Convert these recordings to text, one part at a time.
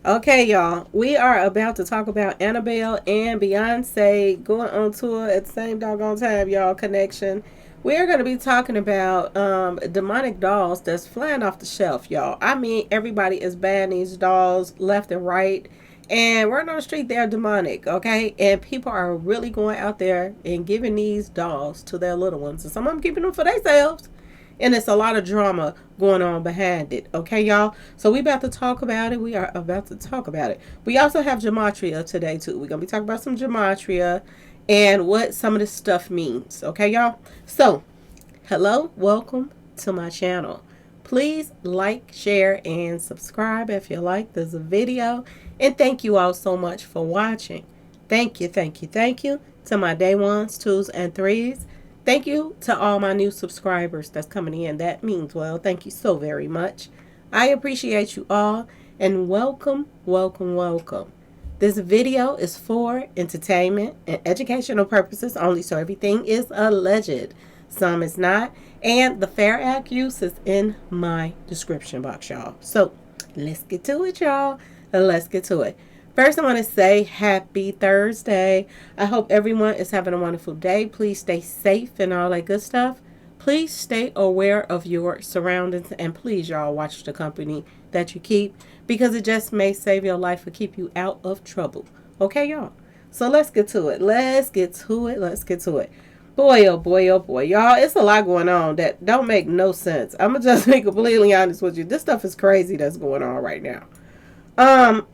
Okay, y'all, we are about to talk about Annabelle and Beyonce going on tour at the same doggone time, y'all. Connection. We are going to be talking about demonic dolls that's flying off the shelf, y'all. I mean, everybody is buying these dolls left and right. And we're on the street, they're demonic, okay? And people are really going out there and giving these dolls to their little ones. And some of them keeping them for themselves, and it's a lot of drama going on behind it. Okay, y'all. So we about to talk about it. We are about to talk about it. We also have gematria today too. We're gonna be talking about some gematria and what some of this stuff means. Okay, y'all. So hello, welcome to my channel. Please like, share, and subscribe if you like this video. And thank you all so much for watching. Thank you, thank you, thank you to my day ones, twos, and threes. Thank you to all my new subscribers that's coming in. That means well. Thank you so very much. I appreciate you all and welcome, welcome, welcome. This video is for entertainment and educational purposes only, so everything is alleged. Some is not. And the Fair Act use is in my description box, y'all. So let's get to it, y'all. Let's get to it. First, I want to say happy Thursday. I hope everyone is having a wonderful day. Please stay safe and all that good stuff. Please stay aware of your surroundings, and please, y'all, watch the company that you keep, because it just may save your life or keep you out of trouble. Okay, y'all? So let's get to it. Let's get to it. Let's get to it. Boy, oh boy, oh boy. Y'all, it's a lot going on that don't make no sense. I'm going to just be completely honest with you. This stuff is crazy that's going on right now. Um,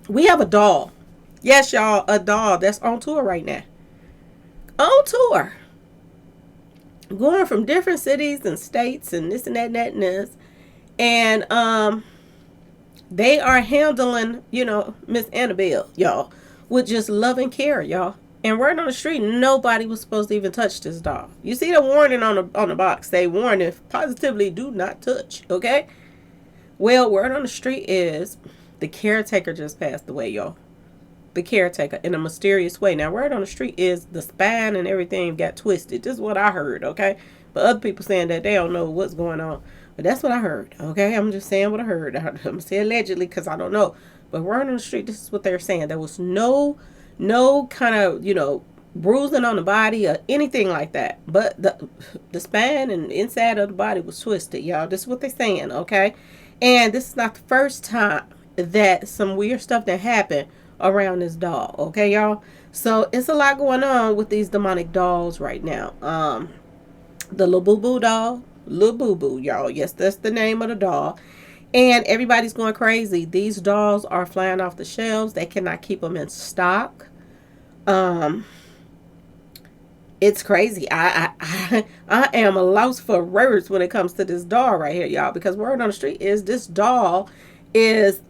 we have a doll. Yes, y'all, a doll that's on tour right now. On tour. Going from different cities and states and this and that and that and this. And they are handling, Miss Annabelle, y'all, with just love and care, y'all. And word on the street, nobody was supposed to even touch this doll. You see the warning on the box. They warn if positively do not touch. Okay. Well, word on the street is the caretaker just passed away, y'all. The caretaker in a mysterious way. Now, word on the street is the spine and everything got twisted. This is what I heard, okay? But other people saying that they don't know what's going on. But that's what I heard, okay? I'm just saying what I heard. I'm saying allegedly because I don't know. But word on the street, this is what they're saying. There was no kind of, bruising on the body or anything like that. But the spine and inside of the body was twisted, y'all. This is what they're saying, okay? And this is not the first time that some weird stuff that happened around this doll. Okay, y'all? So it's a lot going on with these demonic dolls right now. The Labubu doll. Labubu, y'all. Yes, that's the name of the doll. And everybody's going crazy. These dolls are flying off the shelves. They cannot keep them in stock. It's crazy. I am a loss for words when it comes to this doll right here, y'all. Because word on the street is this doll is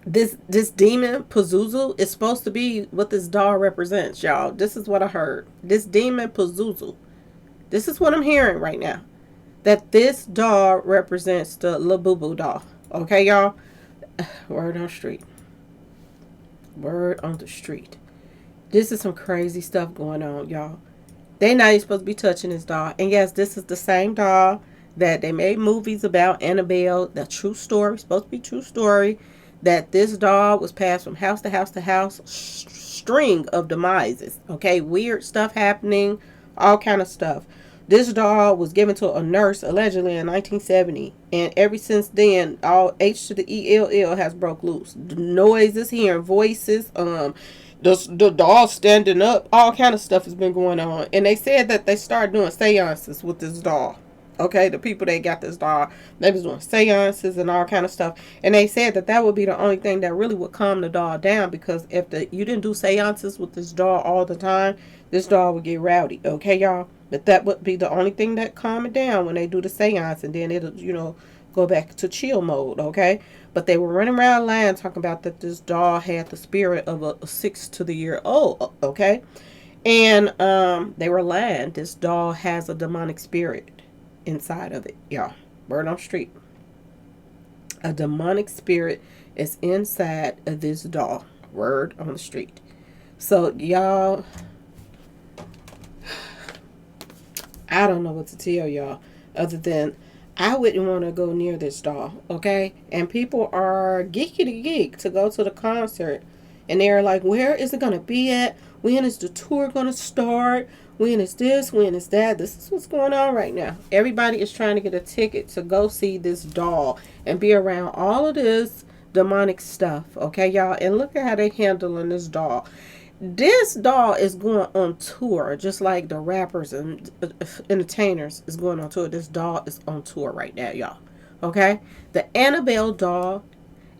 this demon Pazuzu is supposed to be what this doll represents, y'all. This is what I heard. This demon Pazuzu. This is what I'm hearing right now. That this doll represents the Labubu doll. Okay, y'all? Word on the street. Word on the street. This is some crazy stuff going on, y'all. They not even supposed to be touching this doll. And yes, this is the same doll that they made movies about, Annabelle, the true story, supposed to be true story, that this doll was passed from house to house to house, string of demises, okay, weird stuff happening, all kind of stuff. This doll was given to a nurse allegedly in 1970, and ever since then, all H to the ELL has broke loose. Noises, hearing voices, the doll standing up, all kind of stuff has been going on. And they said that they started doing seances with this doll. Okay, the people that got this doll, they was doing seances and all kind of stuff. And they said that would be the only thing that really would calm the doll down, because if you didn't do seances with this doll all the time, this doll would get rowdy. Okay, y'all? But that would be the only thing that calm it down when they do the seance, and then it'll, go back to chill mode, okay? But they were running around lying, talking about that this doll had the spirit of a 6 to the year old, okay? And they were lying. This doll has a demonic spirit inside of it, y'all. Word on the street. A demonic spirit is inside of this doll. Word on the street. So, y'all, I don't know what to tell y'all other than I wouldn't want to go near this doll, okay? And people are geeky to geek to go to the concert. And they're like, where is it going to be at? When is the tour going to start? When is this? When is that? This is what's going on right now. Everybody is trying to get a ticket to go see this doll and be around all of this demonic stuff, okay, y'all? And look at how they handling this doll. This doll is going on tour, just like the rappers and entertainers is going on tour. This doll is on tour right now, y'all. Okay? The Annabelle doll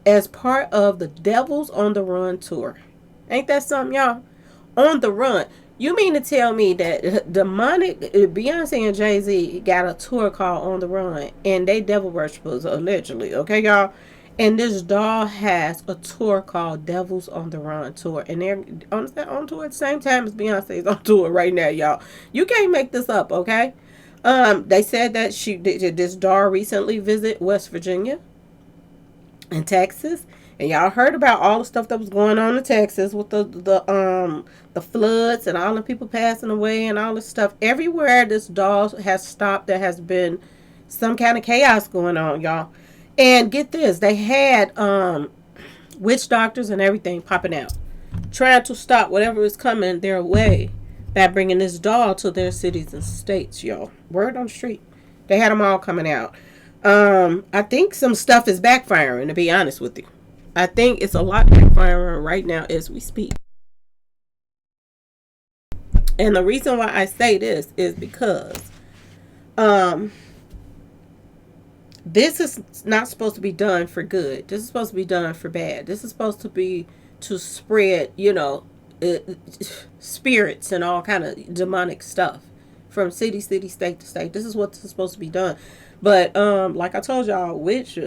as part of the Devils on the Run tour. Ain't that something, y'all? On the Run. You mean to tell me that demonic Beyonce and Jay-Z got a tour called On the Run and they devil worshippers allegedly, okay, y'all? And this doll has a tour called Devils on the Run tour, and they're on tour at the same time as Beyonce's on tour right now, y'all. You can't make this up, okay? They said that this doll recently visited West Virginia and Texas, and y'all heard about all the stuff that was going on in Texas with the floods and all the people passing away and all this stuff. Everywhere this doll has stopped, there has been some kind of chaos going on, y'all. And get this, they had witch doctors and everything popping out, trying to stop whatever is coming their way by bringing this doll to their cities and states, y'all. Word on the street. They had them all coming out. I think some stuff is backfiring, to be honest with you. I think it's a lot backfiring right now as we speak. And the reason why I say this is because um, this is not supposed to be done for good. This is supposed to be done for bad. This is supposed to be to spread, uh, spirits and all kind of demonic stuff from city, state to state. This is what's supposed to be done. But like I told y'all, witch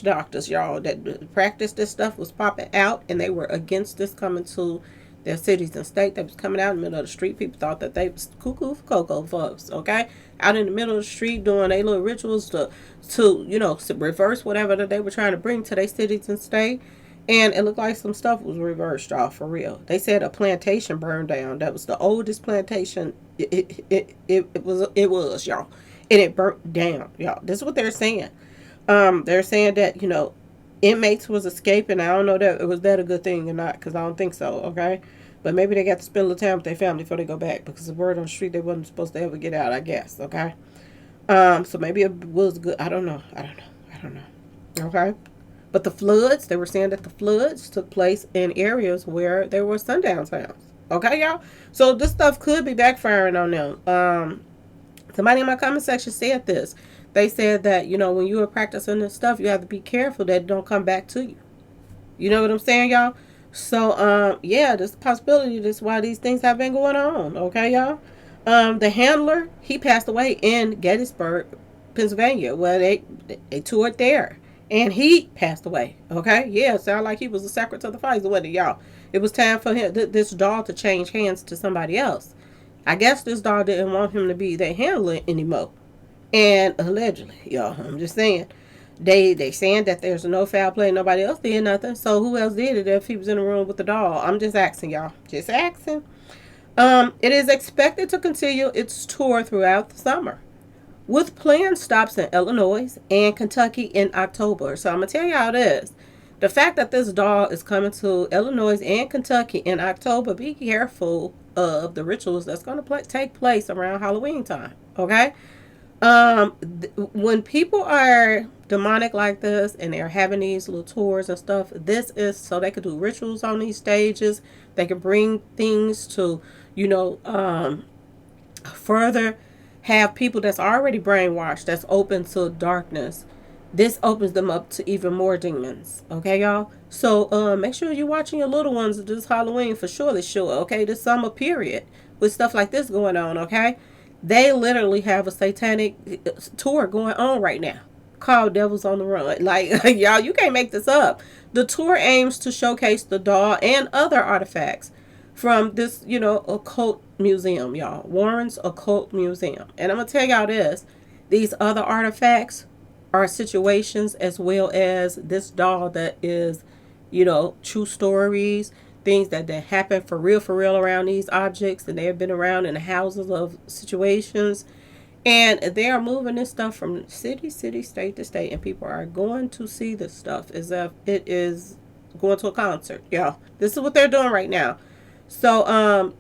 doctors, y'all, that practice this stuff was popping out, and they were against this coming to their cities and state. That was coming out in the middle of the street. People thought that they was cuckoo for cocoa folks, okay? Out in the middle of the street doing their little rituals to reverse whatever that they were trying to bring to their cities and state. And it looked like some stuff was reversed, y'all, for real. They said a plantation burned down. That was the oldest plantation it was, y'all. And it burnt down, y'all. This is what they're saying. They're saying that, inmates was escaping. I don't know that it was that a good thing or not, because I don't think so, okay? But maybe they got to spend a little time with their family before they go back, because the word on the street they wasn't supposed to ever get out, I guess, okay? So maybe it was good. I don't know. Okay? But the floods, they were saying that the floods took place in areas where there were sundown towns. Okay, y'all? So this stuff could be backfiring on them. Somebody in my comment section said this. They said that, when you are practicing this stuff, you have to be careful that it don't come back to you. You know what I'm saying, y'all? So, yeah, there's a possibility that's why these things have been going on. Okay, y'all? The handler, he passed away in Gettysburg, Pennsylvania. Well, they toured there. And he passed away. Okay? Yeah, sound like he was a secret to the fight, wasn't it, y'all? It was time for him, this doll to change hands to somebody else. I guess this doll didn't want him to be their handler anymore. And allegedly, y'all, I'm just saying, they saying that there's no foul play, nobody else did nothing. So who else did it if he was in the room with the doll? I'm just asking, y'all. Just asking. It is expected to continue its tour throughout the summer, with planned stops in Illinois and Kentucky in October. So I'm gonna tell y'all this. The fact that this doll is coming to Illinois and Kentucky in October, be careful of the rituals that's going to take place around Halloween time. Okay? When people are demonic like this and they're having these little tours and stuff, this is so they could do rituals on these stages. They can bring things to, further have people that's already brainwashed, that's open to darkness. This opens them up to even more demons. Okay, y'all? So make sure you're watching your little ones this Halloween for sure. Okay? This summer period with stuff like this going on, okay? They literally have a satanic tour going on right now called Devils on the Run. Like, y'all, you can't make this up. The tour aims to showcase the doll and other artifacts from this, occult museum, y'all. Warren's Occult Museum. And I'm going to tell y'all this. These other artifacts are situations as well as this doll that is, true stories, things that happen for real around these objects, and they have been around in the houses of situations. And they are moving this stuff from city, state to state, and people are going to see this stuff as if it is going to a concert. Yeah, this is what they're doing right now. So,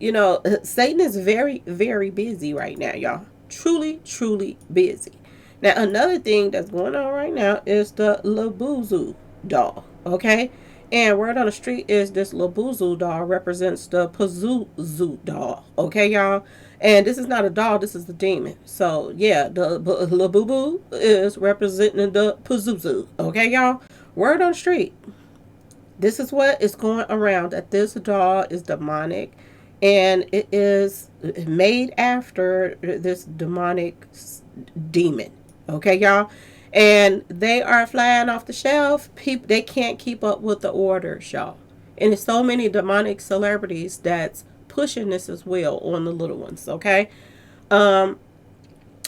Satan is very, very busy right now, y'all. Truly, truly busy. Now, another thing that's going on right now is the Labubu doll. Okay, and word on the street is this Labubu doll represents the Pazuzu doll. Okay, y'all. And this is not a doll, this is the demon. So, yeah, the Labubu is representing the Pazuzu. Okay, y'all? Word on the street. This is what is going around, that this doll is demonic, and it is made after this demonic demon. Okay, y'all? And they are flying off the shelf. People, they can't keep up with the orders, y'all. And there's so many demonic celebrities that's pushing this as well on the little ones. Okay, I'm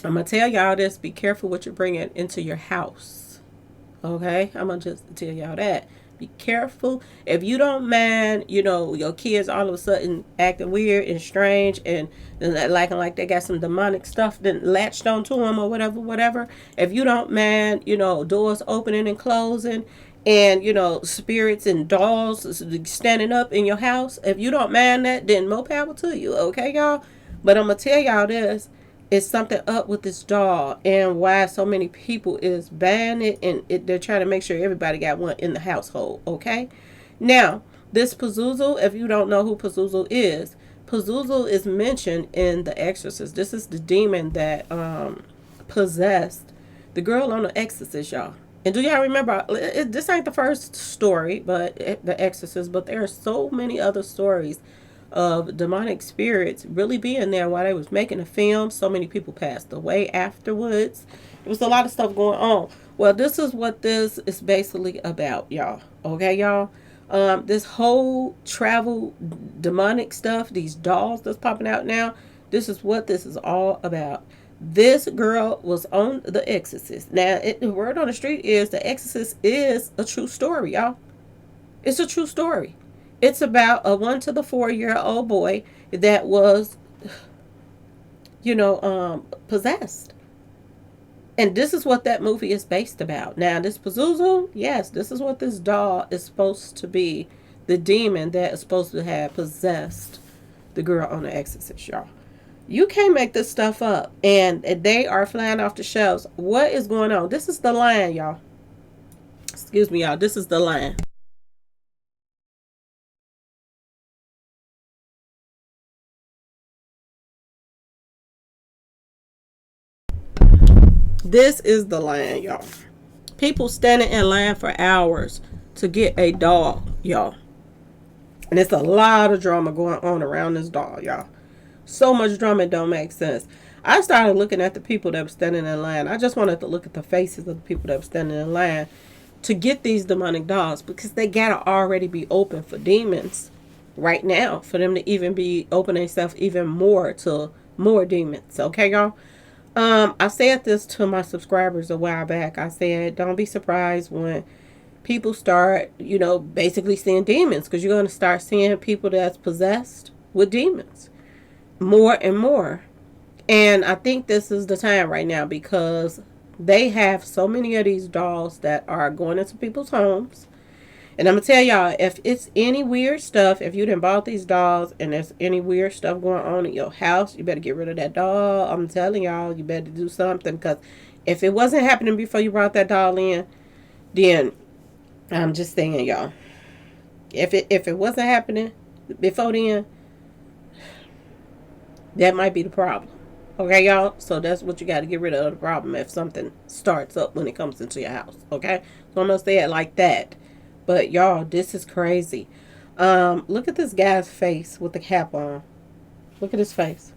gonna tell y'all this: be careful what you're bringing into your house. Okay, I'm gonna just tell y'all that. Be careful. If you don't mind, your kids all of a sudden acting weird and strange and like they got some demonic stuff that latched onto them or whatever. If you don't mind, doors opening and closing and, spirits and dolls standing up in your house. If you don't mind that, then more power to you. Okay, y'all? But I'm going to tell y'all this. It's something up with this doll and why so many people is buying it, and they're trying to make sure everybody got one in the household. Okay, now this Pazuzu, if you don't know who Pazuzu is mentioned in the Exorcist. This is the demon that possessed the girl on the Exorcist, y'all. And do y'all remember, this ain't the first story, but the Exorcist, but there are so many other stories of demonic spirits really being there while they was making a film. So many people passed away afterwards. There was a lot of stuff going on. Well, this is what this is basically about, y'all. Okay, y'all? This whole travel demonic stuff, these dolls that's popping out now, this is what this is all about. This girl was on The Exorcist. Now, the word on the street is The Exorcist is a true story, y'all. It's a true story. It's about a 1 to the 4-year-old boy that was, possessed. And this is what that movie is based about. Now, this Pazuzu, yes, this is what this doll is supposed to be. The demon that is supposed to have possessed the girl on The Exorcist, y'all. You can't make this stuff up. And they are flying off the shelves. What is going on? This is the line, y'all. Excuse me, y'all. This is the line. This is the line, y'all. People standing in line for hours to get a doll, y'all. And it's a lot of drama going on around this doll, y'all. So much drama, it don't make sense. I started looking at the people that were standing in line. I just wanted to look at the faces of the people that were standing in line to get these demonic dolls, because they gotta already be open for demons right now for them to even be open themselves even more to more demons. Okay, y'all? I said this to my subscribers a while back. I said, don't be surprised when people start, basically seeing demons, because you're going to start seeing people that's possessed with demons more and more. And I think this is the time right now, because they have so many of these dolls that are going into people's homes. And I'm going to tell y'all, if it's any weird stuff, if you done bought these dolls and there's any weird stuff going on in your house, you better get rid of that doll. I'm telling y'all, you better do something, because if it wasn't happening before you brought that doll in, then I'm just saying, y'all, if it wasn't happening before then, that might be the problem. Okay, y'all? So that's what you got to get rid of, the problem if something starts up when it comes into your house. Okay? So I'm going to say it like that. But y'all, this is crazy. Look at this guy's face with the cap on. Look at his face.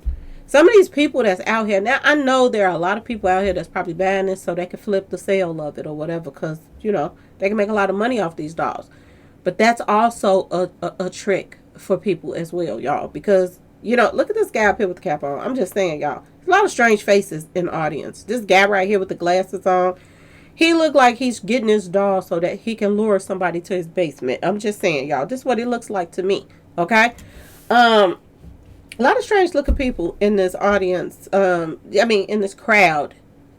Some of these people that's out here now, I know there are a lot of people out here that's probably buying this so they can flip the sale of it or whatever, because they can make a lot of money off these dolls. But that's also a trick for people as well, y'all, because look at this guy up here with the cap on. I'm just saying, y'all, there's a lot of strange faces in the audience. This guy right here with the glasses on, he looked like he's getting his doll so that he can lure somebody to his basement. I'm just saying, y'all. This is what it looks like to me. Okay? A lot of strange looking people in this audience. I mean, in this crowd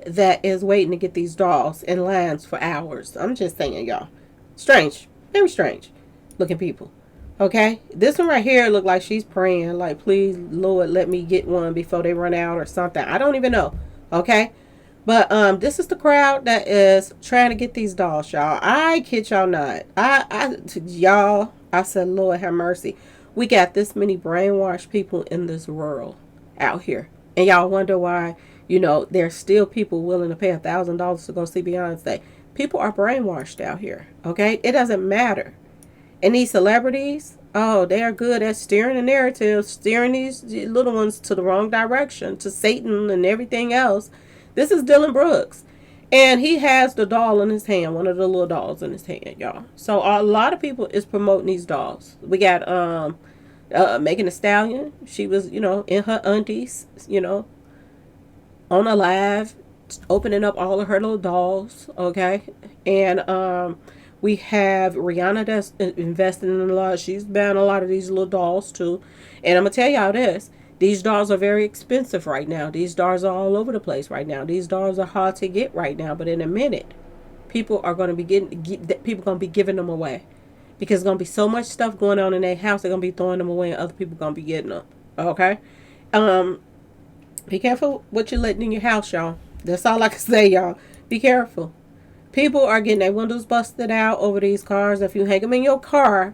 that is waiting to get these dolls in lines for hours. I'm just saying, y'all. Strange. Very strange looking people. Okay? This one right here look like she's praying, like, please, Lord, let me get one before they run out or something. I don't even know. Okay? But this is the crowd that is trying to get these dolls, y'all. I kid y'all not. Y'all, I said, Lord have mercy. We got this many brainwashed people in this world out here. And y'all wonder why, there's still people willing to pay $1,000 to go see Beyonce. People are brainwashed out here, okay? It doesn't matter. And these celebrities, oh, they are good at steering the narrative, steering these little ones to the wrong direction, to Satan and everything else. This is Dylan Brooks. And he has the doll in his hand, one of the little dolls in his hand, y'all. So a lot of people is promoting these dolls. We got Megan Thee Stallion. She was, in her undies, on a live, opening up all of her little dolls, okay? And we have Rihanna that's investing in a lot. She's buying a lot of these little dolls too. And I'm gonna tell y'all this: these dolls are very expensive right now. These dolls are all over the place right now. These dolls are hard to get right now. But in a minute, people are gonna be giving them away, because there's gonna be so much stuff going on in their house. They're gonna be throwing them away, and other people gonna be getting them. Okay, be careful what you're letting in your house, y'all. That's all I can say, y'all. Be careful. People are getting their windows busted out over these cars. If you hang them in your car,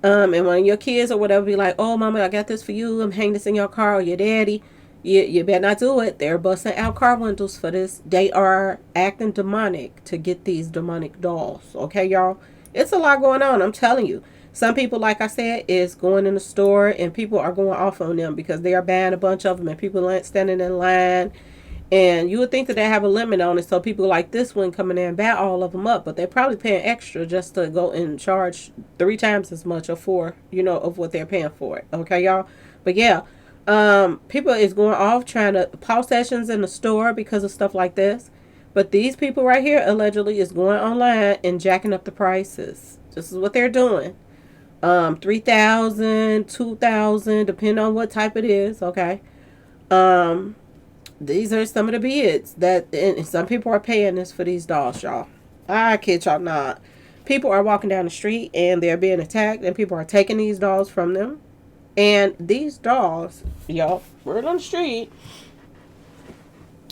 and one of your kids or whatever be like, oh, mama, I got this for you. I'm hanging this in your car, or your daddy. You better not do it. They're busting out car windows for this. They are acting demonic to get these demonic dolls. Okay, y'all? It's a lot going on. I'm telling you. Some people, like I said, is going in the store and people are going off on them because they are buying a bunch of them and people aren't standing in line. And you would think that they have a limit on it, so people like this one coming in and buy all of them up, but they're probably paying extra just to go and charge 3 times as much or 4, of what they're paying for it. Okay, y'all? But yeah, people is going off trying to pause sessions in the store because of stuff like this. But these people right here allegedly is going online and jacking up the prices. This is what they're doing. 3,000, 2,000, depending on what type it is. Okay. These are some of the bids that, and some people are paying this for these dolls, y'all. I kid y'all not. People are walking down the street and they're being attacked, and people are taking these dolls from them. And these dolls, y'all, word on the street,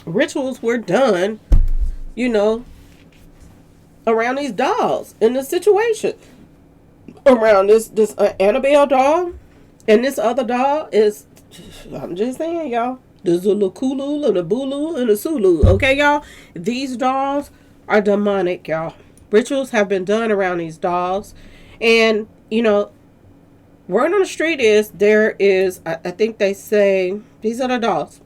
rituals were done, around these dolls in this situation. Around this Annabelle doll and this other doll is, I'm just saying, y'all. There's a Lakulu and a Bulu and a Sulu. Okay, y'all? These dolls are demonic, y'all. Rituals have been done around these dolls. And, word on the street is there is, I think they say, these are the dolls.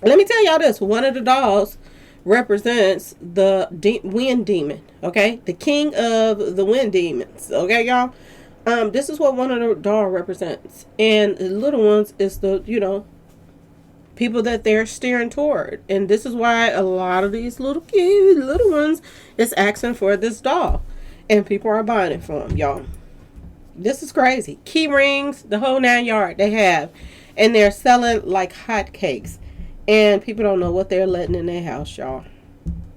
Let me tell y'all this. One of the dolls represents the wind demon. Okay? The king of the wind demons. Okay, y'all? This is what one of the dolls represents. And the little ones is the, people that they're steering toward. And this is why a lot of these little ones is asking for this doll. And people are buying it for them, y'all. This is crazy. Key rings, the whole 9 yard they have. And they're selling like hotcakes. And people don't know what they're letting in their house, y'all.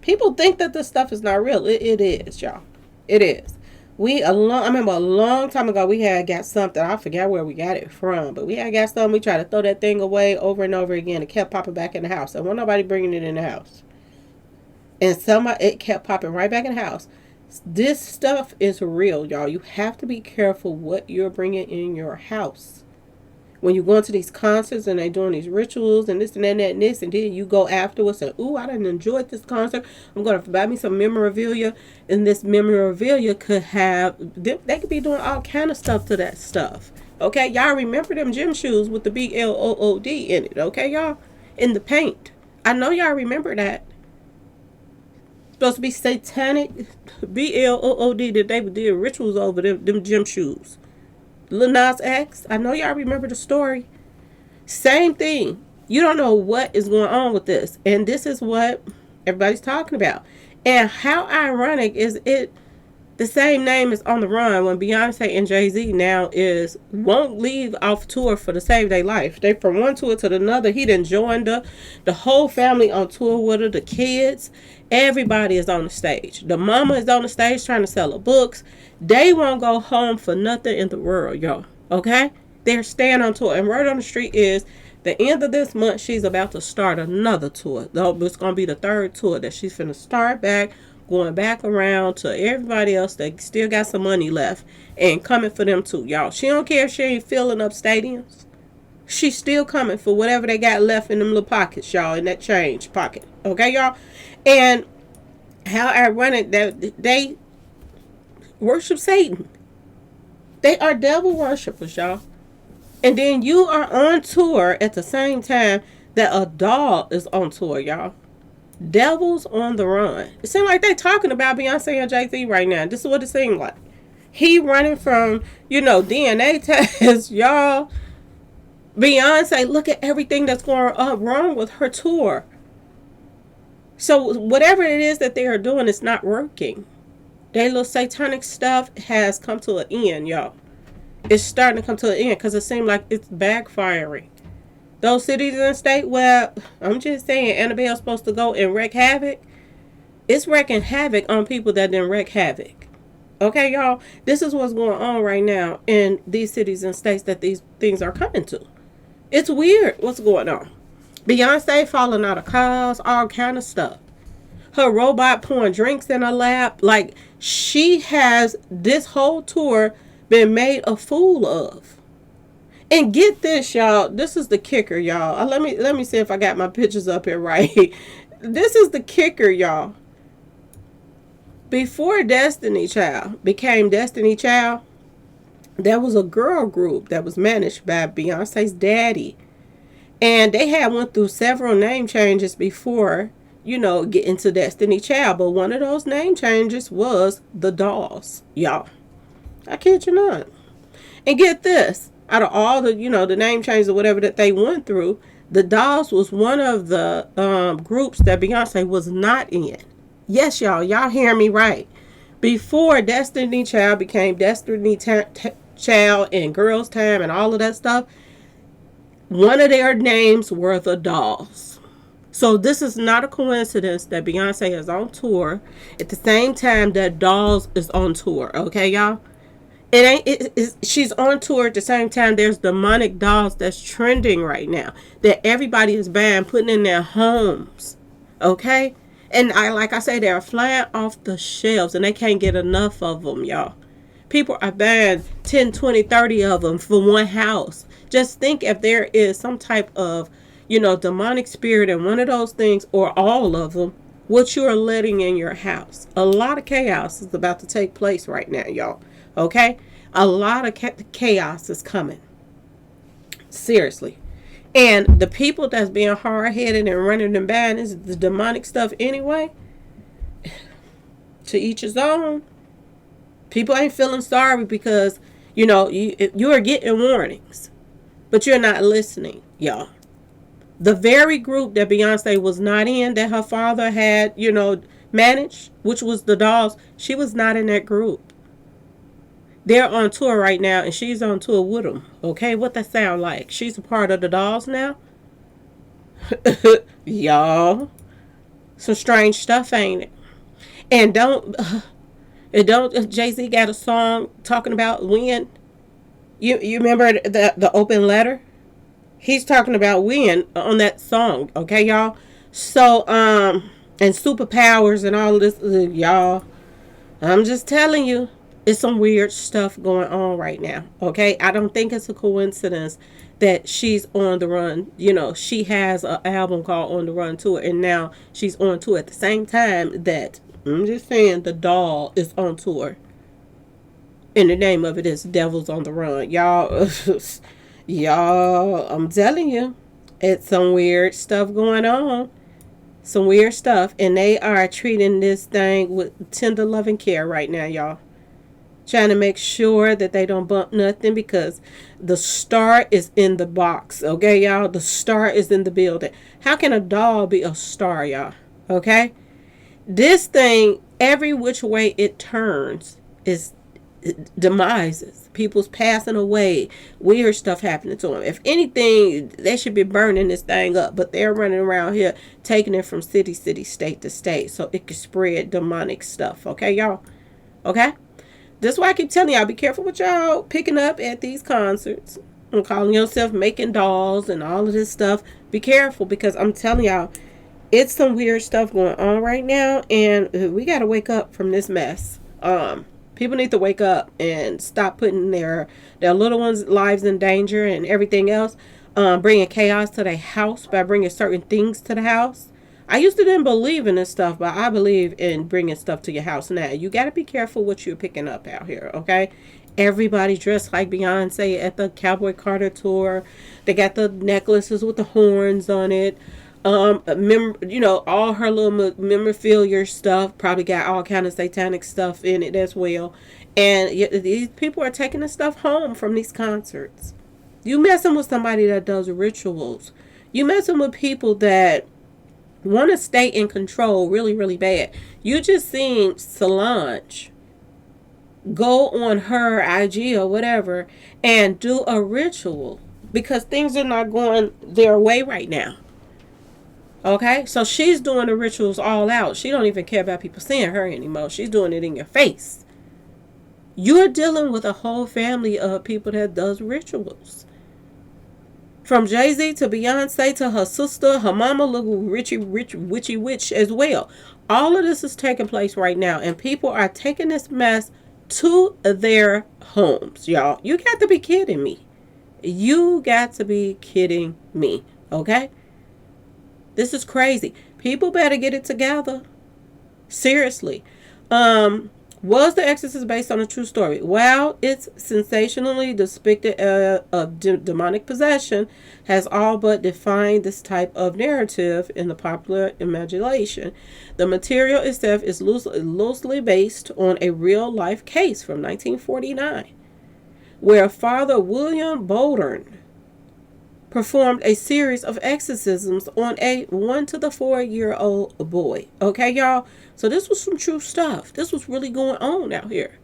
People think that this stuff is not real. It is, y'all. It is. I remember a long time ago we had got something. I forgot where we got it from, but we had got something. We tried to throw that thing away over and over again. It kept popping back in the house. And wasn't nobody bringing it in the house. And it kept popping right back in the house. This stuff is real, y'all. You have to be careful what you're bringing in your house. When you go into these concerts and they're doing these rituals and this and that and this, and then you go afterwards and, ooh, I didn't enjoy this concert. I'm going to buy me some memorabilia. And this memorabilia could have, they could be doing all kind of stuff to that stuff. Okay, y'all remember them gym shoes with the BLOOD in it, okay, y'all? In the paint. I know y'all remember that. Supposed to be satanic BLOOD that they did rituals over them gym shoes. Lil Nas X, I know y'all remember the story. Same thing. You don't know what is going on with this. And this is what everybody's talking about. And how ironic is it The same name is on the run when Beyonce and Jay-Z now is won't leave off tour for to save their life. They from one tour to another. He done joined the whole family on tour with her, the kids. Everybody is on the stage. The mama is on the stage trying to sell her books. They won't go home for nothing in the world, y'all. Okay? They're staying on tour. And word on the street is the end of this month, she's about to start another tour. It's going to be the third tour that she's finna start back, going back around to everybody else that still got some money left and coming for them too, y'all. She don't care if she ain't filling up stadiums. She's still coming for whatever they got left in them little pockets, y'all, in that change pocket. Okay, y'all? And how ironic that they worship Satan. They are devil worshippers, y'all. And then you are on tour at the same time that a doll is on tour, y'all. Devils on the run. It seems like they talking about Beyonce and Jay-Z right now. This is what it seemed like. He running from, DNA tests, y'all. Beyonce, look at everything that's going wrong with her tour. So whatever it is that they are doing, it's not working. Their little satanic stuff has come to an end, y'all. It's starting to come to an end because it seems like it's backfiring. Those cities and states where, I'm just saying, Annabelle's supposed to go and wreak havoc, it's wreaking havoc on people that didn't wreak havoc. Okay, y'all? This is what's going on right now in these cities and states that these things are coming to. It's weird what's going on. Beyonce falling out of cars, all kind of stuff. Her robot pouring drinks in her lap. Like, she has this whole tour been made a fool of. And get this, y'all. This is the kicker, y'all. Let me see if I got my pictures up here right. This is the kicker, y'all. Before Destiny Child became Destiny Child, there was a girl group that was managed by Beyonce's daddy. And they had went through several name changes before, getting to Destiny Child. But one of those name changes was the Dolls, y'all. I kid you not. And get this. Out of all the, the name changes or whatever that they went through, the Dolls was one of the groups that Beyonce was not in. Yes, y'all. Y'all hear me right. Before Destiny Child became Destiny Child and Girls Time and all of that stuff, one of their names were the Dolls. So this is not a coincidence that Beyonce is on tour at the same time that Dolls is on tour. Okay, y'all? She's on tour at the same time. There's demonic dolls that's trending right now that everybody is buying, putting in their homes. Okay? And like I say, they're flying off the shelves and they can't get enough of them, y'all. People are buying 10, 20, 30 of them for one house. Just think if there is some type of, demonic spirit in one of those things or all of them, what you are letting in your house. A lot of chaos is about to take place right now, y'all. Okay? A lot of chaos is coming. Seriously. And the people that's being hard-headed and running and buying is the demonic stuff anyway. To each his own. People ain't feeling sorry because, you are getting warnings. But you're not listening, y'all. The very group that Beyonce was not in, that her father had, managed, which was the Dolls, she was not in that group. They're on tour right now, and she's on tour with them. Okay, what that sound like? She's a part of the Dolls now? Y'all. Some strange stuff, ain't it? And don't Jay-Z got a song talking about when? You remember the open letter? He's talking about when on that song, okay, y'all? So, and superpowers and all this, y'all. I'm just telling you. It's some weird stuff going on right now, okay? I don't think it's a coincidence that she's on the run. She has an album called On the Run Tour, and now she's on tour at the same time that, I'm just saying, the doll is on tour. And the name of it is Devils on the Run. Y'all, I'm telling you, it's some weird stuff going on. Some weird stuff, and they are treating this thing with tender loving care right now, y'all. Trying to make sure that they don't bump nothing because the star is in the box. Okay, y'all? The star is in the building. How can a doll be a star, y'all? Okay? This thing, every which way it turns, is demises. People's passing away. Weird stuff happening to them. If anything, they should be burning this thing up. But they're running around here taking it from city, state to state. So it could spread demonic stuff. Okay, y'all? Okay? That's why I keep telling y'all, be careful what y'all picking up at these concerts. And calling yourself making dolls and all of this stuff. Be careful, because I'm telling y'all, it's some weird stuff going on right now. And we got to wake up from this mess. People need to wake up and stop putting their little ones' lives in danger and everything else. Bringing chaos to their house by bringing certain things to the house. I used to didn't believe in this stuff, but I believe in bringing stuff to your house now. You got to be careful what you're picking up out here, okay? Everybody dressed like Beyonce at the Cowboy Carter tour. They got the necklaces with the horns on it. All her little memorabilia stuff probably got all kind of satanic stuff in it as well. And these people are taking the stuff home from these concerts. You messing with somebody that does rituals. You messing with people that want to stay in control really, really bad. You just seen Solange go on her IG or whatever and do a ritual because things are not going their way right now. Okay, so she's doing the rituals all out. She don't even care about people seeing her anymore. She's doing it in your face. You're dealing with a whole family of people that does rituals. From Jay-Z to Beyonce to her sister, her mama, little witchy witch as well. All of this is taking place right now, and people are taking this mess to their homes, y'all. You got to be kidding me. You got to be kidding me, okay? This is crazy. People better get it together. Seriously. Was The Exorcist based on a true story? Well, it's sensationally depicted of demonic possession has all but defined this type of narrative in the popular imagination. The material itself is loosely based on a real-life case from 1949, where Father William Bowdern performed a series of exorcisms on a 1 to 4-year-old boy. Okay, y'all? So this was some true stuff. This was really going on out here.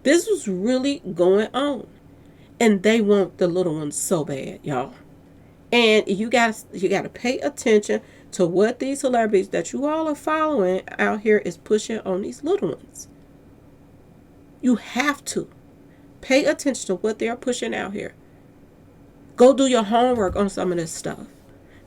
This was really going on. And they want the little ones so bad, y'all. And you gotta pay attention to what these celebrities that you all are following out here is pushing on these little ones. You have to pay attention to what they're pushing out here. Go do your homework on some of this stuff.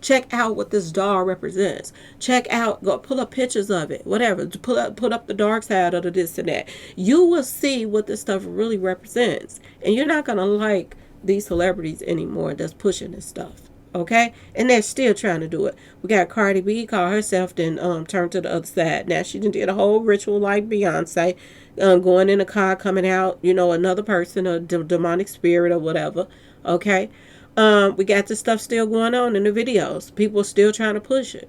Check out what this doll represents. Go pull up pictures of it, whatever. Put up the dark side of the this and that. You will see what this stuff really represents. And you're not going to like these celebrities anymore that's pushing this stuff. Okay? And they're still trying to do it. We got Cardi B, called herself, then turned to the other side. Now she did a whole ritual like Beyonce, going in a car, coming out, another person, a demonic spirit or whatever. Okay? We got this stuff still going on in the videos. People are still trying to push it.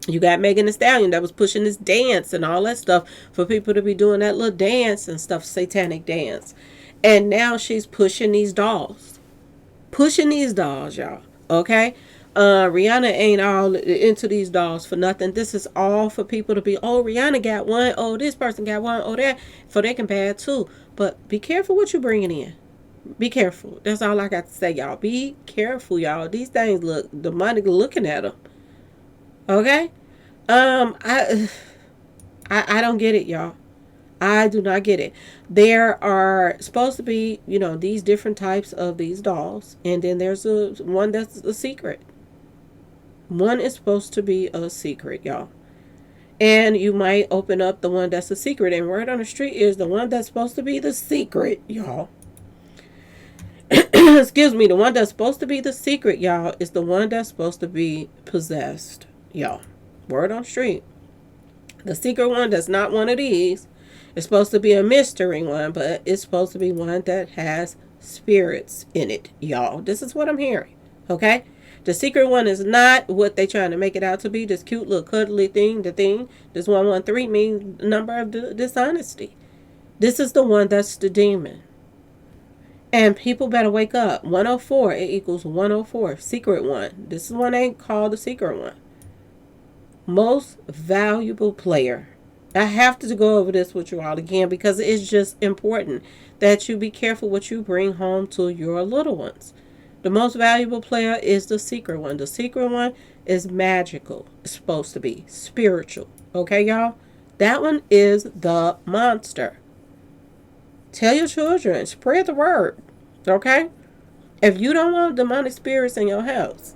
You got Megan Thee Stallion that was pushing this dance and all that stuff for people to be doing that little dance and stuff, satanic dance. And now she's pushing these dolls. Pushing these dolls, y'all. Okay? Rihanna ain't all into these dolls for nothing. This is all for people to be, oh, Rihanna got one. Oh, this person got one. Oh, that. For they can bad too. But be careful what you're bringing in. Be careful. That's all I got to say, y'all. Be careful, y'all. These things look demonic looking at them. Okay? I don't get it, y'all. I do not get it. There are supposed to be, these different types of these dolls. And then there's one that's a secret. One is supposed to be a secret, y'all. And you might open up the one that's a secret. And word on the street is the one that's supposed to be the secret, y'all. Excuse me, the one that's supposed to be the secret, y'all, is the one that's supposed to be possessed, y'all. Word on the street. The secret one that's not one of these is supposed to be a mystery one, but it's supposed to be one that has spirits in it, y'all. This is what I'm hearing, okay? The secret one is not what they trying to make it out to be, this cute little cuddly thing, this 113 means number of dishonesty. This is the one that's the demon. And people better wake up. 104, it equals 104. Secret one. This one ain't called the secret one. Most valuable player. I have to go over this with you all again because it's just important that you be careful what you bring home to your little ones. The most valuable player is the secret one. The secret one is magical. It's supposed to be spiritual. Okay, y'all? That one is the monster. Tell your children, spread the word. Okay? If you don't want demonic spirits in your house,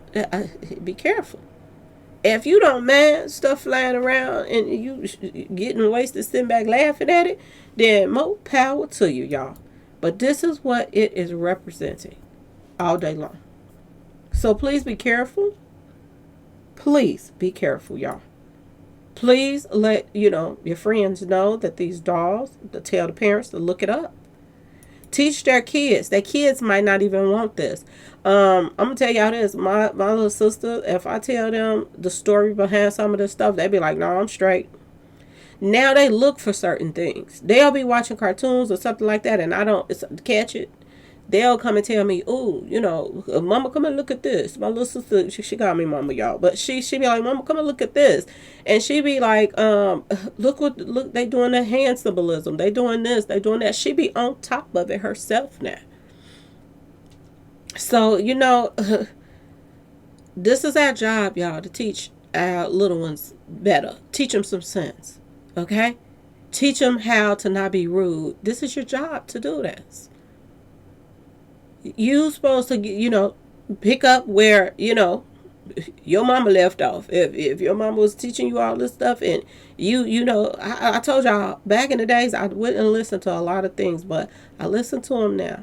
be careful. If you don't mind stuff flying around and you getting wasted sitting back laughing at it, then more power to you, y'all. But this is what it is representing all day long. So please be careful. Please be careful, y'all. Please let your friends know that these dolls, to tell the parents to look it up. Teach their kids. Their kids might not even want this. I'm gonna tell y'all this. My little sister, if I tell them the story behind some of this stuff, they be like, "No, I'm straight." Now they look for certain things. They'll be watching cartoons or something like that, and I don't catch it. They'll come and tell me, "Oh, Mama, come and look at this." My little sister, she got me Mama, y'all, but she be like, "Mama, come and look at this," and she be like, look, they doing the hand symbolism, they doing this, they doing that." She be on top of it herself now. So this is our job, y'all, to teach our little ones better. Teach them some sense, okay? Teach them how to not be rude. This is your job to do this. You supposed to pick up where your mama left off. If your mama was teaching you all this stuff, and I told y'all back in the days I wouldn't listen to a lot of things, but I listen to them now.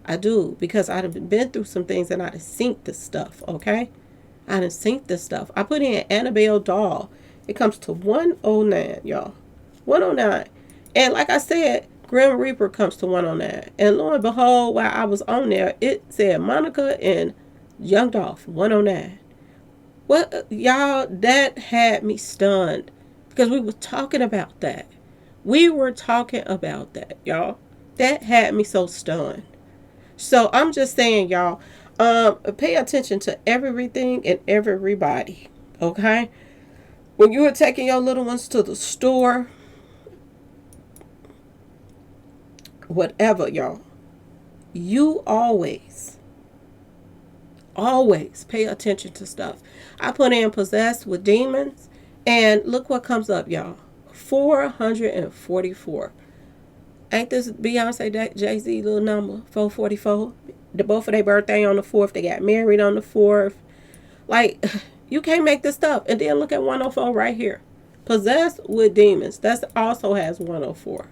I do, because I've been through some things and I've seen this stuff. Okay, I done seen this stuff. I put in Annabelle doll. It comes to 109, y'all. 109, and like I said, Grim Reaper comes to 109. And lo and behold, while I was on there, it said Monica and Young Dolph, 109. What, y'all, that had me stunned. Because we were talking about that. We were talking about that, y'all. That had me so stunned. So I'm just saying, y'all, pay attention to everything and everybody. Okay? When you are taking your little ones to the store, whatever, y'all, you always pay attention to stuff. I put in possessed with demons, and look what comes up, y'all. 444. Ain't this Beyonce Jay-Z little number? 444. Both of their birthday on the 4th. They got married on the 4th. Like, you can't make this stuff. And then look at 104 right here. Possessed with demons. That also has 104.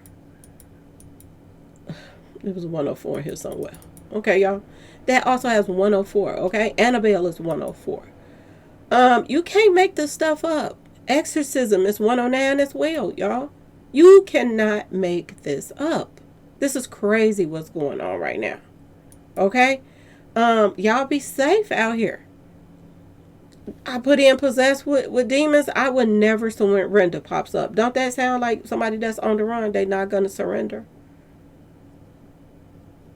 It was 104 here somewhere. Okay, y'all. That also has 104. Okay, Annabelle is 104. You can't make this stuff up. Exorcism is 109 as well, y'all. You cannot make this up. This is crazy what's going on right now. Okay, y'all be safe out here. I put in possessed with demons. I would never surrender pops up. Don't that sound like somebody that's on the run? They not gonna surrender.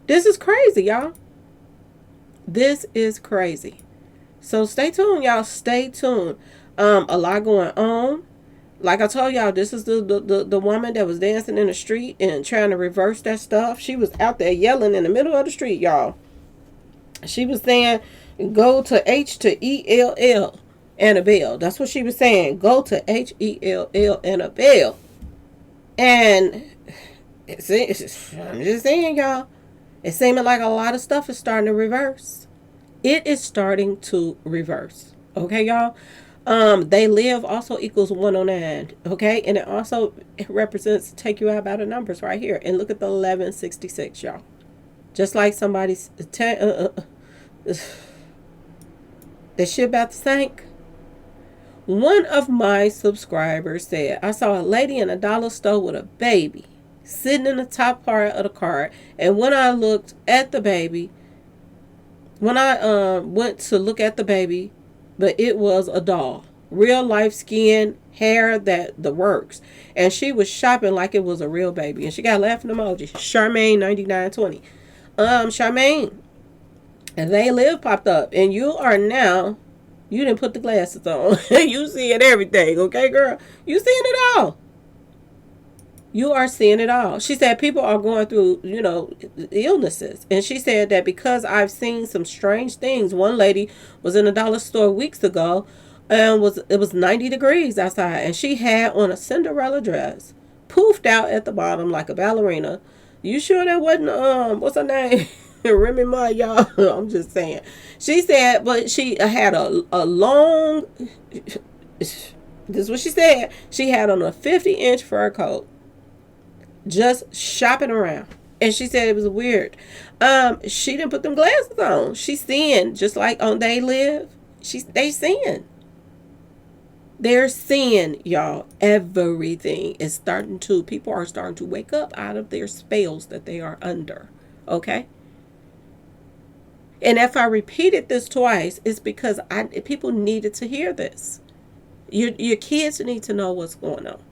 This is crazy, y'all. This is crazy. So stay tuned, y'all. Stay tuned. A lot going on. Like I told y'all, this is the woman that was dancing in the street and trying to reverse that stuff. She was out there yelling in the middle of the street, y'all. She was saying, "Go to H-E-L-L Annabelle." That's what she was saying. Go to H-E-L-L Annabelle. And I'm just saying, y'all, it's seeming like a lot of stuff is starting to reverse. It is starting to reverse. Okay, y'all? They live also equals 109. Okay? And it represents, take you out by the numbers right here. And look at the 1166, y'all. Just like somebody's the ship about to sink. One of my subscribers said, "I saw a lady in a dollar store with a baby sitting in the top part of the cart, and when I looked at the baby, when I went to look at the baby, but it was a doll, real life skin, hair, that the works, and she was shopping like it was a real baby." And she got laughing emoji. Charmaine 9920. Charmaine, and They Live popped up, and you didn't put the glasses on. You seeing everything, okay, girl? You seeing it all. You are seeing it all. She said people are going through, illnesses. And she said that because I've seen some strange things. One lady was in a dollar store weeks ago and it was 90 degrees outside and she had on a Cinderella dress, poofed out at the bottom like a ballerina. You sure that wasn't what's her name? Remy Ma, y'all. I'm just saying. She said, but she had a long this is what she said. She had on a 50-inch fur coat just shopping around. And she said it was weird. She didn't put them glasses on. She's seeing, just like on They Live. They seeing. They're seeing, y'all. Everything is people are starting to wake up out of their spells that they are under. Okay? And if I repeated this twice, it's because people needed to hear this. Your kids need to know what's going on.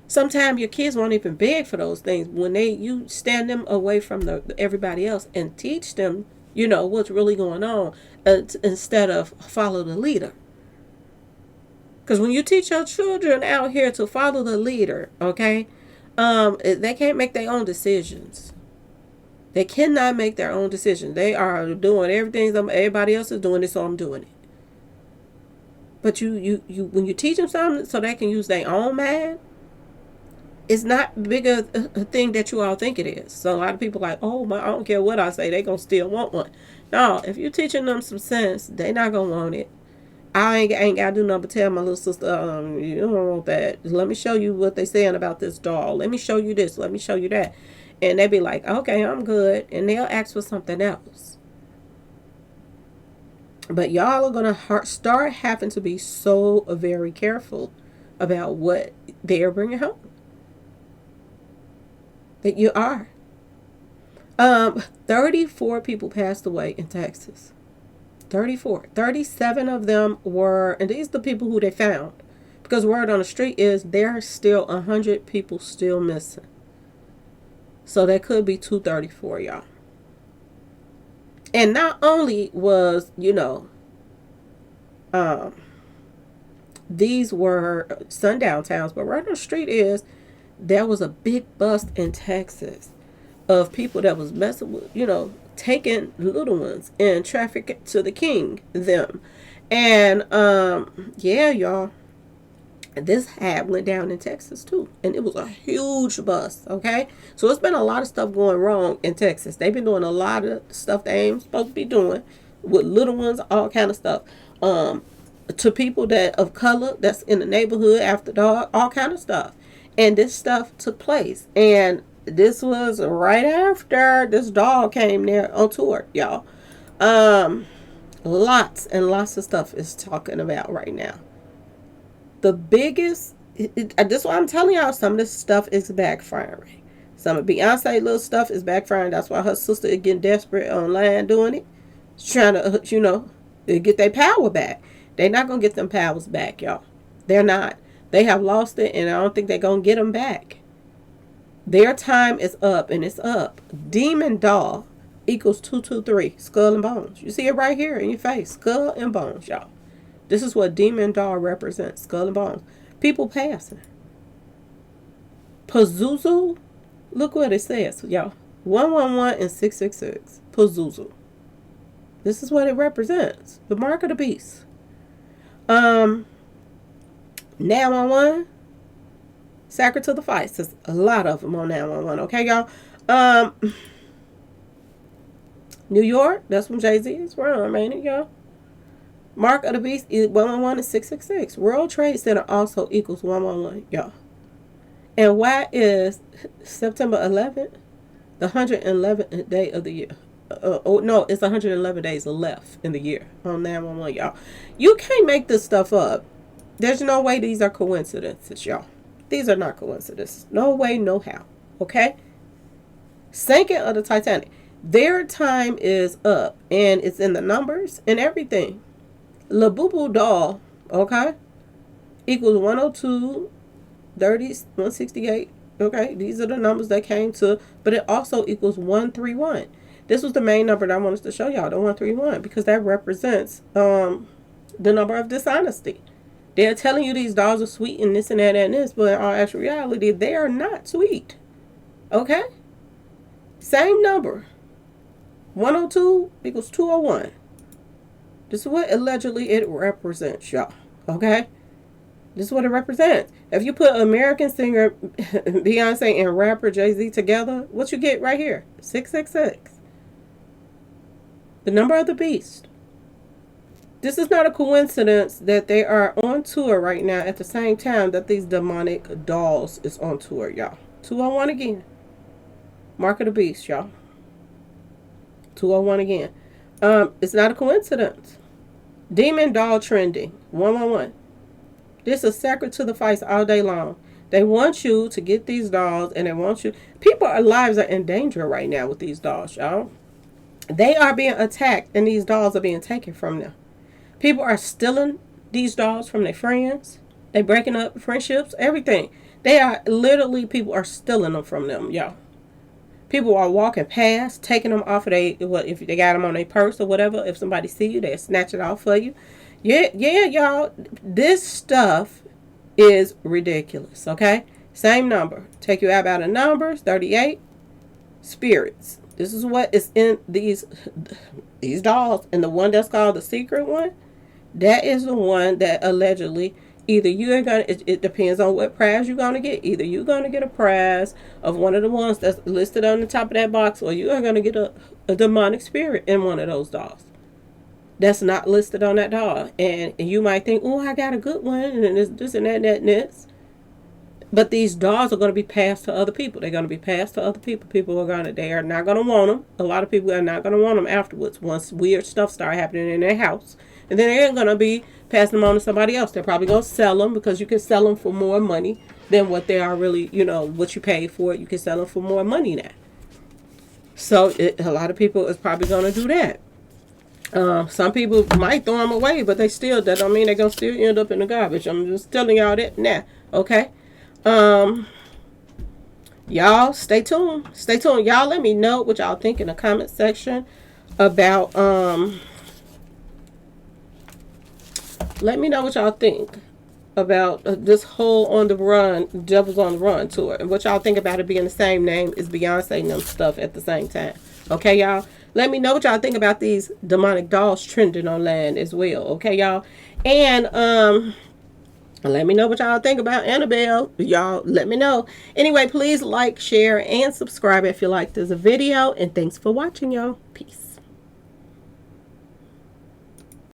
Sometimes your kids won't even beg for those things when you stand them away from everybody else and teach them, what's really going on, instead of follow the leader. Because when you teach your children out here to follow the leader, okay, they can't make their own decisions. They cannot make their own decisions. They are doing everything everybody else is doing it, so I'm doing it. But you when you teach them something so they can use their own mind, it's not bigger a thing that you all think it is. So a lot of people are like, oh, I don't care what I say, they gonna still want one. No, if you're teaching them some sense, they not gonna want it. I ain't gotta do nothing but tell my little sister, you don't want that. Let me show you what they saying about this doll. Let me show you this. Let me show you that. And they be like, okay, I'm good. And they'll ask for something else. But y'all are gonna start having to be so very careful about what they are bringing home. That you are. 34 people passed away in Texas. 34. 37 of them were, and these are the people who they found. Because word on the street is there are still 100 people still missing. So that could be 234, y'all. And not only was, these were sundown towns, but right on the street is there was a big bust in Texas of people that was messing with, taking little ones and traffic to the king, them. And, yeah, y'all, this went down in Texas too. And it was a huge bust, okay? So it's been a lot of stuff going wrong in Texas. They've been doing a lot of stuff they ain't supposed to be doing with little ones, all kind of stuff. To people that of color that's in the neighborhood after dark, all kind of stuff. And this stuff took place. And this was right after this dog came there on tour, y'all. Lots and lots of stuff is talking about right now. The biggest, this is why I'm telling y'all, some of this stuff is backfiring. Some of Beyonce little stuff is backfiring. That's why her sister is getting desperate online doing it. She's trying to, get their power back. They're not going to get them powers back, y'all. They're not. They have lost it, and I don't think they're going to get them back. Their time is up, and it's up. Demon doll equals 223, skull and bones. You see it right here in your face, skull and bones, y'all. This is what demon doll represents, skull and bones. People passing. Pazuzu, look what it says, y'all. 111 and 666. Pazuzu. This is what it represents. The mark of the beast. 911. Sacred to the fight. There's a lot of them on 911. Okay, y'all. New York. That's from Jay-Z's. We're on, ain't it, y'all? Mark of the beast is 111 and 666. World Trade Center also equals 111, y'all. And why is September 11th the 111th day of the year? No, it's 111 days left in the year on 911, y'all. You can't make this stuff up. There's no way these are coincidences, y'all. These are not coincidences. No way, no how. Okay? Sinking of the Titanic. Their time is up, and it's in the numbers and everything. Labubu doll, okay, equals 102, 30, 168. Okay, these are the numbers that came to, but it also equals 131. This was the main number that I wanted to show y'all, the 131, because that represents the number of dishonesty. They're telling you these dolls are sweet and this and that and this, but in all actual reality, they are not sweet. Okay? Same number. 102 equals 201. This is what allegedly it represents, y'all. Okay? This is what it represents. If you put American singer Beyonce and rapper Jay-Z together, what you get right here? 666. The number of the beast. This is not a coincidence that they are on tour right now at the same time that these demonic dolls is on tour, y'all. 201 again. Mark of the beast, y'all. 201 again. It's not a coincidence. Demon doll trending. 111. This is sacred to the fights all day long. They want you to get these dolls, and they want you. People's lives are in danger right now with these dolls, y'all. They are being attacked, and these dolls are being taken from them. People are stealing these dolls from their friends. They breaking up friendships, everything. They are literally, people are stealing them from them, y'all. People are walking past, taking them off of their, if they got them on their purse or whatever. If somebody see you, they'll snatch it off for you. Yeah, y'all. This stuff is ridiculous, okay? Same number. Take you out of numbers, 38. Spirits. This is what is in these dolls. And the one that's called the secret one, that is the one that allegedly either you are going to, it depends on what prize you're going to get. Either you're going to get a prize of one of the ones that's listed on the top of that box, or you are going to get a demonic spirit in one of those dolls that's not listed on that doll. And you might think, oh, I got a good one, and this and that and that and this. But these dolls are going to be passed to other people. They're going to be passed to other people. They are not going to want them. A lot of people are not going to want them afterwards once weird stuff start happening in their house. And then they're going to be passing them on to somebody else. They're probably going to sell them because you can sell them for more money than what they are really, what you paid for it. You can sell them for more money now. So a lot of people is probably going to do that. Some people might throw them away, but that don't mean they're going to still end up in the garbage. I'm just telling y'all that now. Okay? Y'all stay tuned. Y'all let me know what y'all think in the comment section about, let me know what y'all think about this whole On the Run, Devil's on the Run tour, and what y'all think about it being the same name as Beyonce and them stuff at the same time. Okay, y'all? Let me know what y'all think about these demonic dolls trending online as well. Okay, y'all? And, let me know what y'all think about Annabelle. Y'all, let me know. Anyway, please like, share, and subscribe if you like this video. And thanks for watching, y'all. Peace.